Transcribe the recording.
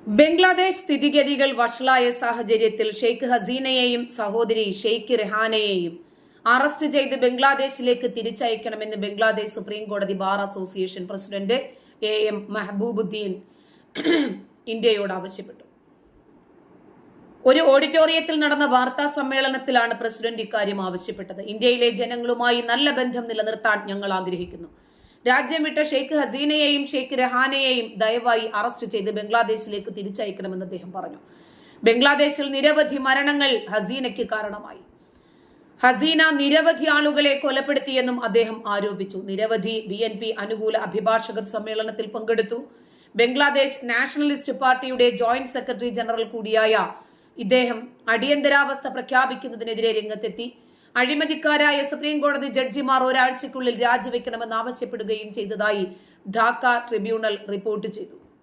ബംഗ്ലാദേശ് സ്ഥിതിഗതികൾ വഷളായ സാഹചര്യത്തിൽ ഷെയ്ഖ് ഹസീനയെയും സഹോദരി ഷെയ്ഖ് റെഹാനയെയും അറസ്റ്റ് ചെയ്ത് ബംഗ്ലാദേശിലേക്ക് തിരിച്ചയക്കണമെന്ന് ബംഗ്ലാദേശ് സുപ്രീം കോടതി ബാർ അസോസിയേഷൻ പ്രസിഡന്റ് AM മെഹബൂബുദ്ദീൻ ഇന്ത്യയോട് ആവശ്യപ്പെട്ടു. ഒരു ഓഡിറ്റോറിയത്തിൽ നടന്ന വാർത്താ സമ്മേളനത്തിലാണ് പ്രസിഡന്റ് ഇക്കാര്യം ആവശ്യപ്പെട്ടത്. ഇന്ത്യയിലെ ജനങ്ങളുമായി നല്ല ബന്ധം നിലനിർത്താൻ ഞങ്ങൾ ആഗ്രഹിക്കുന്നു. രാജ്യം വിട്ട ഷെയ്ഖ് ഹസീനയെയും ഷെയ്ഖ് റെഹാനയെയും ദയവായി അറസ്റ്റ് ചെയ്ത് ബംഗ്ലാദേശിലേക്ക് തിരിച്ചയക്കണമെന്ന് അദ്ദേഹം പറഞ്ഞു. ബംഗ്ലാദേശിൽ നിരവധി മരണങ്ങൾ ഹസീനയ്ക്ക് കാരണമായി. ഹസീന നിരവധി ആളുകളെ കൊലപ്പെടുത്തിയെന്നും അദ്ദേഹം ആരോപിച്ചു. നിരവധി BNP അനുകൂല അഭിഭാഷകർ സമ്മേളനത്തിൽ പങ്കെടുത്തു. ബംഗ്ലാദേശ് നാഷണലിസ്റ്റ് പാർട്ടിയുടെ ജോയിന്റ് സെക്രട്ടറി ജനറൽ കൂടിയായ ഇദ്ദേഹം അടിയന്തരാവസ്ഥ പ്രഖ്യാപിക്കുന്നതിനെതിരെ രംഗത്തെത്തി. അഴിമതിക്കാരായ സുപ്രീം കോടതി ജഡ്ജിമാർ ഒരാഴ്ചയ്ക്കുള്ളിൽ രാജിവെക്കണമെന്ന് ആവശ്യപ്പെടുകയും ചെയ്തതായി ധാക്ക ട്രിബ്യൂണൽ റിപ്പോർട്ട് ചെയ്തു.